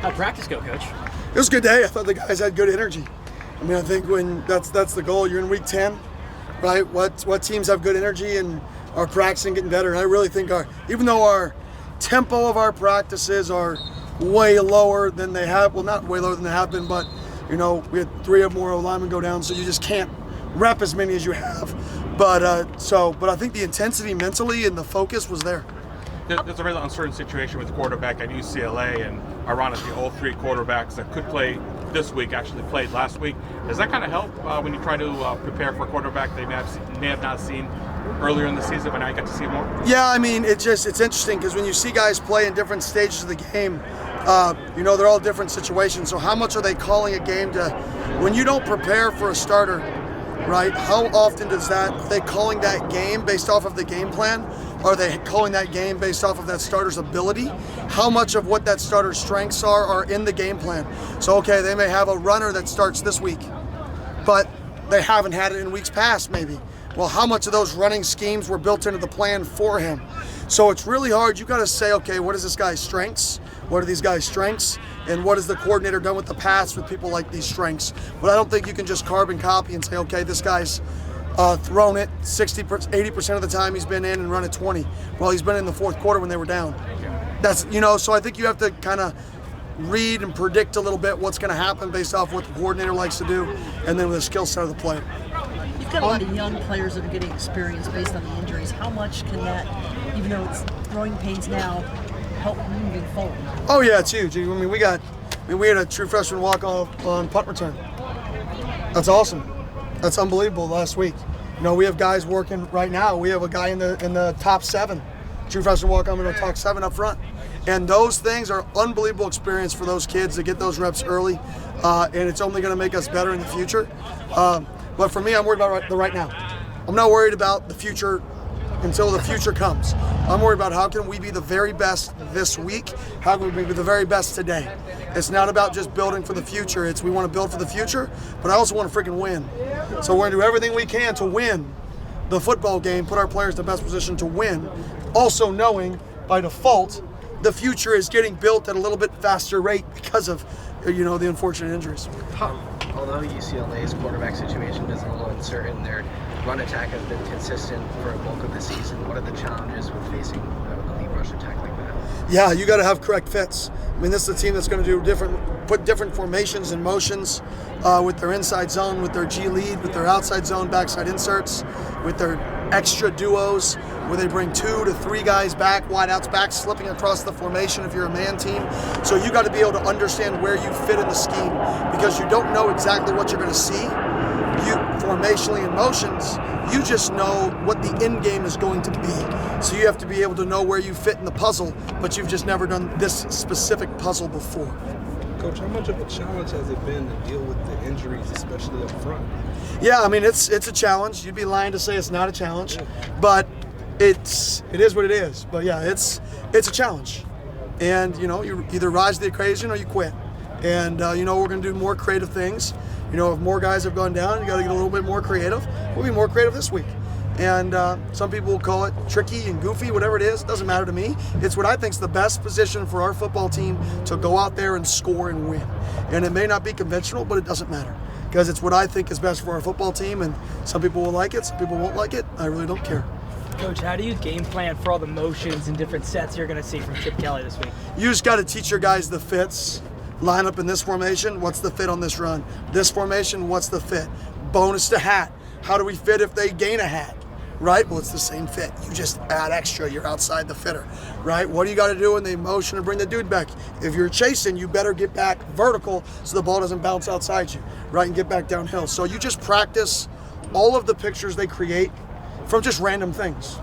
How'd practice go, Coach? It was a good day. I thought the guys had good energy. I mean, I think when that's the goal. You're in week 10, right? What teams have good energy and are practicing, getting better. And I really think even though our tempo of our practices are way lower than they have, well, not way lower than they have been, but we had 3 or more linemen go down, so you just can't rep as many as you have. But I think the intensity mentally and the focus was there. There's a really uncertain situation with the quarterback at UCLA, and ironically, all 3 quarterbacks that could play this week actually played last week. Does that kind of help when you try to prepare for a quarterback they may have not seen earlier in the season, but now you get to see more? Yeah, I mean, it's interesting because when you see guys play in different stages of the game, they're all different situations. So how much are they calling a game when you don't prepare for a starter, right? How often are they calling that game based off of the game plan? Are they calling that game based off of that starter's ability? How much of what that starter's strengths are in the game plan? So, okay, they may have a runner that starts this week, but they haven't had it in weeks past maybe. Well, how much of those running schemes were built into the plan for him? So it's really hard. You got to say, okay, what is this guy's strengths? What are these guys' strengths? And what has the coordinator done with the past with people like these strengths? But I don't think you can just carbon copy and say, okay, this guy's thrown it 80% of the time he's been in and run it 20. Well, he's been in the fourth quarter when they were down. That's, so I think you have to kind of read and predict a little bit what's going to happen based off what the coordinator likes to do and then with the skill set of the player. You've got a lot of young players that are getting experience based on the injuries. How much can that, even though it's growing pains now, help moving forward? Oh yeah, it's huge. I mean, we had a true freshman walk on punt return. That's awesome. That's unbelievable last week. We have guys working right now. We have a guy in the top 7, true freshman walk on in the top 7 up front. And those things are unbelievable experience for those kids to get those reps early. And it's only going to make us better in the future. But for me, I'm worried about the right now. I'm not worried about the future until the future comes. I'm worried about how can we be the very best this week? How can we be the very best today? It's not about just building for the future. It's we want to build for the future, but I also want to freaking win. So we're going to do everything we can to win the football game, put our players in the best position to win, also knowing by default the future is getting built at a little bit faster rate because of the unfortunate injuries. Although UCLA's quarterback situation is a little uncertain, their run attack has been consistent for a bulk of the season. What are the challenges with facing an elite rush attack like that? Yeah, you got to have correct fits. I mean, this is a team that's going to put different formations and motions with their inside zone, with their G lead, with their outside zone, backside inserts, with their extra duos, where they bring 2 to 3 guys back, wideouts back, slipping across the formation if you're a man team. So you got to be able to understand where you fit in the scheme because you don't know exactly what you're going to see. Formationally in motions, you just know what the end game is going to be. So you have to be able to know where you fit in the puzzle, but you've just never done this specific puzzle before. Coach, how much of a challenge has it been to deal with the injuries, especially up front? Yeah, I mean, it's a challenge. You'd be lying to say it's not a challenge, but it is what it is. But yeah, it's a challenge. And, you either rise to the occasion or you quit. And, we're going to do more creative things. If more guys have gone down, you got to get a little bit more creative. We'll be more creative this week. And some people will call it tricky and goofy, whatever it is. It doesn't matter to me. It's what I think is the best position for our football team to go out there and score and win. And it may not be conventional, but it doesn't matter because it's what I think is best for our football team. And some people will like it, some people won't like it. I really don't care. Coach, how do you game plan for all the motions and different sets you're going to see from Chip Kelly this week? You just got to teach your guys the fits. Line up in this formation, what's the fit on this run? This formation, what's the fit? Bonus to hat. How do we fit if they gain a hat? Right? Well, it's the same fit. You just add extra. You're outside the fitter. Right? What do you got to do in the motion to bring the dude back? If you're chasing, you better get back vertical so the ball doesn't bounce outside you. Right? And get back downhill. So you just practice all of the pictures they create from just random things.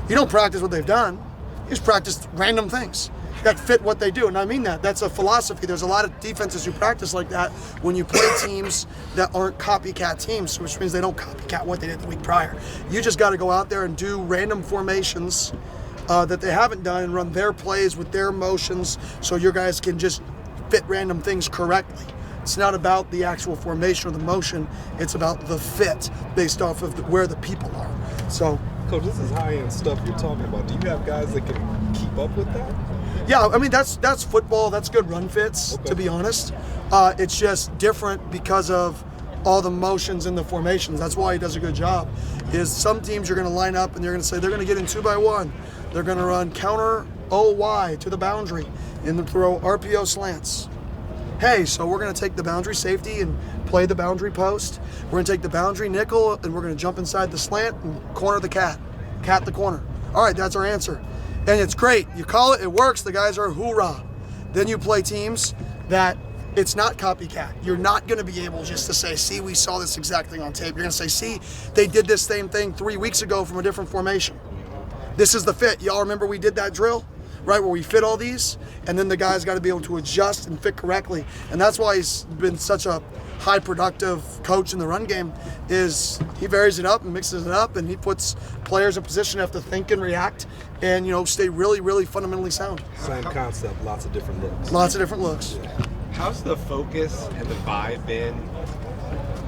You don't practice what they've done. You just practice random things that fit what they do. And I mean that. That's a philosophy. There's a lot of defenses who practice like that when you play teams that aren't copycat teams, which means they don't copycat what they did the week prior. You just got to go out there and do random formations that they haven't done and run their plays with their motions so your guys can just fit random things correctly. It's not about the actual formation or the motion. It's about the fit based off of where the people are. So, Coach, this is high-end stuff you're talking about. Do you have guys that can keep up with that? Yeah, I mean that's football. That's good run fits, to be honest. It's just different because of all the motions and the formations. That's why he does a good job. Is some teams you're going to line up and you're going to say they're going to get in 2-by-1. They're going to run counter OY to the boundary and then throw RPO slants. Hey, so we're going to take the boundary safety and play the boundary post. We're going to take the boundary nickel and we're going to jump inside the slant and corner the cat the corner. All right, that's our answer. And it's great. You call it, it works. The guys are hoorah. Then you play teams that it's not copycat. You're not going to be able just to say, see, we saw this exact thing on tape. You're going to say, see, they did this same thing 3 weeks ago from a different formation. This is the fit. Y'all remember we did that drill, right, where we fit all these? And then the guy's got to be able to adjust and fit correctly. And that's why he's been such a high productive coach in the run game, is he varies it up and mixes it up, and he puts players in position to have to think and react and, you know, stay really, really fundamentally sound. Same concept, lots of different looks. Lots of different looks. How's the focus and the vibe been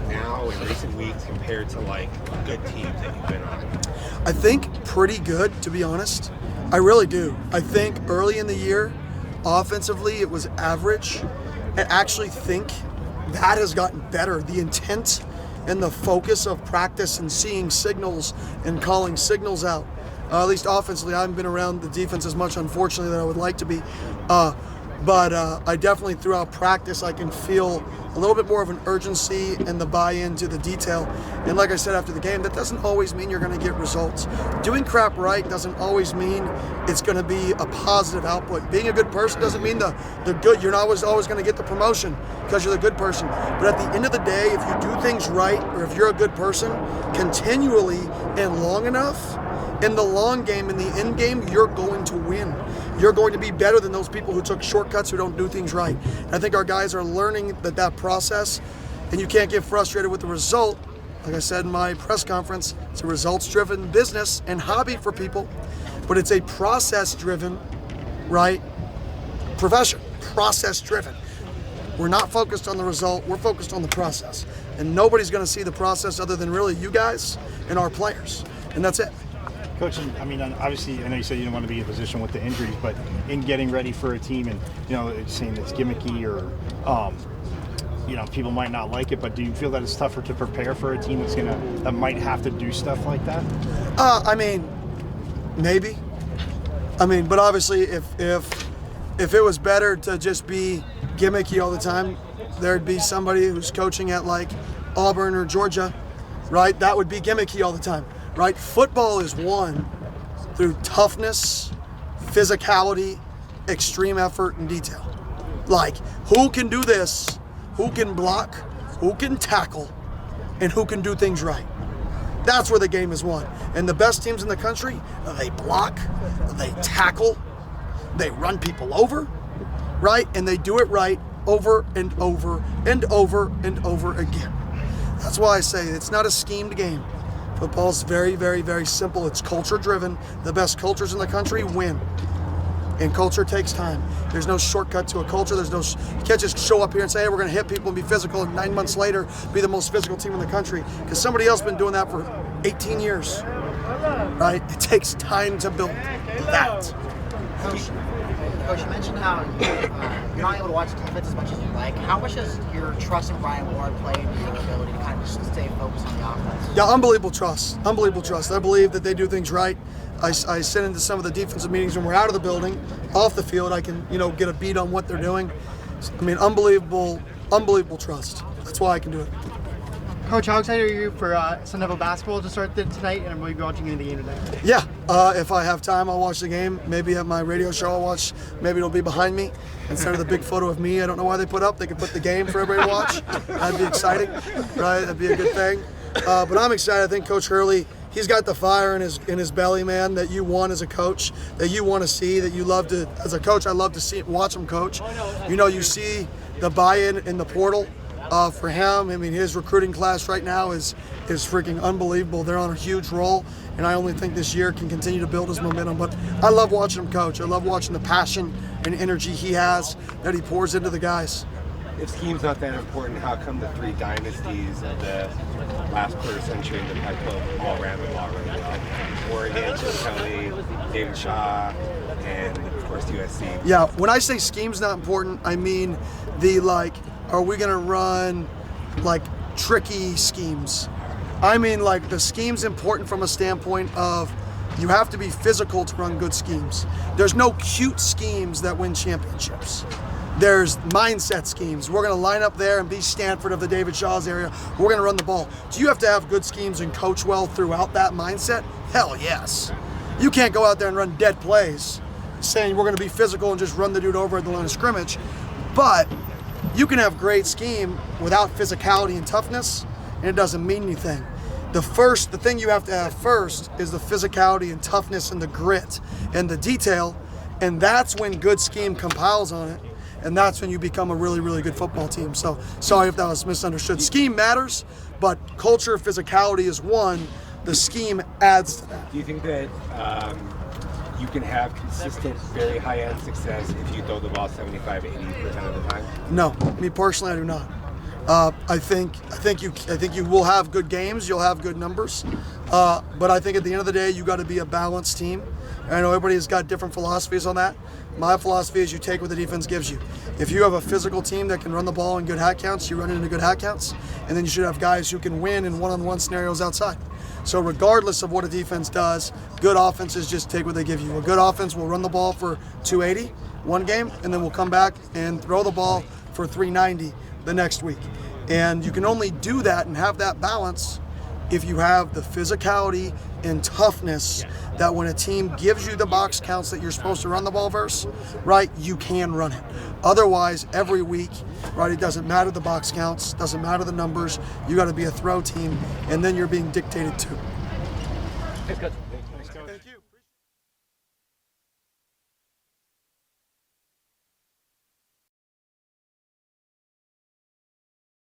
now in recent weeks compared to like good teams that you've been on? I think pretty good, to be honest. I really do. I think early in the year, offensively, it was average. I actually think that has gotten better. The intent and the focus of practice and seeing signals and calling signals out. At least offensively, I haven't been around the defense as much, unfortunately, that I would like to be. But I definitely, throughout practice, I can feel a little bit more of an urgency and the buy-in to the detail. And like I said after the game, that doesn't always mean you're going to get results. Doing crap right doesn't always mean it's going to be a positive output. Being a good person doesn't mean the good. You're not always going to get the promotion because you're the good person. But at the end of the day, if you do things right, or if you're a good person continually and long enough, in the long game, in the end game, you're going to win. You're going to be better than those people who took shortcuts, who don't do things right. And I think our guys are learning that process, and you can't get frustrated with the result. Like I said in my press conference, it's a results-driven business and hobby for people, but it's a process-driven, right, profession, process-driven. We're not focused on the result, we're focused on the process. And nobody's gonna see the process other than really you guys and our players, and that's it. Coach, I mean, obviously, I know you said you didn't want to be in a position with the injuries, but in getting ready for a team and, you know, it's saying it's gimmicky or, you know, people might not like it, but do you feel that it's tougher to prepare for a team that might have to do stuff like that? I mean, maybe. I mean, but obviously, if it was better to just be gimmicky all the time, there'd be somebody who's coaching at like Auburn or Georgia, right? That would be gimmicky all the time. Right? Football is won through toughness, physicality, extreme effort, and detail. Like, who can do this, who can block, who can tackle, and who can do things right. That's where the game is won. And the best teams in the country, they block, they tackle, they run people over, right? And they do it right over and over and over and over again. That's why I say it's not a schemed game. Football's very, very, very simple. It's culture-driven. The best cultures in the country win. And culture takes time. There's no shortcut to a culture. You can't just show up here and say, hey, we're going to hit people and be physical, and 9 months later be the most physical team in the country. Because somebody else has been doing that for 18 years. Right? It takes time to build that. Coach, you mentioned how you're not able to watch defense as much as you like. How much does your trust in Brian Ward play in your ability to kind of just stay focused on the offense? Yeah, unbelievable trust. Unbelievable trust. I believe that they do things right. I sit into some of the defensive meetings when we're out of the building, off the field. I can, you know, get a beat on what they're doing. I mean, unbelievable trust. That's why I can do it. Coach, how excited are you for Sun Devil basketball to start tonight, and will you be watching the game tonight? Yeah, if I have time, I'll watch the game. Maybe at my radio show I'll watch. Maybe it'll be behind me instead of the big photo of me. I don't know why they put up. They could put the game for everybody to watch. That'd be exciting, right? That'd be a good thing. But I'm excited. I think Coach Hurley, he's got the fire in his belly, man, that you want as a coach, that you want to see, that you love to. As a coach, I love to see watch him coach. You know, you see the buy-in in the portal. For him, I mean, his recruiting class right now is freaking unbelievable. They're on a huge roll, and I only think this year can continue to build his momentum. But I love watching him coach. I love watching the passion and energy he has that he pours into the guys. If scheme's not that important, how come the three dynasties of the last quarter century in the Pac-12 all ran the ball really well? Oregon, Chip Kelly, David Shaw, and of course USC. Yeah, when I say scheme's not important, I mean the like, are we gonna run like tricky schemes? I mean like the scheme's important from a standpoint of you have to be physical to run good schemes. There's no cute schemes that win championships. There's mindset schemes. We're going to line up there and be Stanford of the David Shaw's area. We're going to run the ball. Do you have to have good schemes and coach well throughout that mindset? Hell yes. You can't go out there and run dead plays saying we're going to be physical and just run the dude over at the line of scrimmage. But you can have great scheme without physicality and toughness, and it doesn't mean anything. The thing you have to have first is the physicality and toughness and the grit and the detail, and that's when good scheme compiles on it, and that's when you become a really, really good football team. So sorry if that was misunderstood. Scheme matters, but culture, physicality is one. The scheme adds to that. Do you think that you can have consistent, very high-end success if you throw the ball 75, 80% of the time? No, me personally, I do not. I think you will have good games. You'll have good numbers, but I think at the end of the day, you got to be a balanced team. And I know everybody's got different philosophies on that. My philosophy is you take what the defense gives you. If you have a physical team that can run the ball in good hat counts, you run it into good hat counts, and then you should have guys who can win in one-on-one scenarios outside. So regardless of what a defense does, good offenses just take what they give you. A good offense will run the ball for 280 one game, and then we'll come back and throw the ball for 390 the next week. And you can only do that and have that balance if you have the physicality and toughness that when a team gives you the box counts that you're supposed to run the ball versus, right, you can run it. Otherwise, every week, right, it doesn't matter the box counts, doesn't matter the numbers, you got to be a throw team, and then you're being dictated to. Thanks, Coach.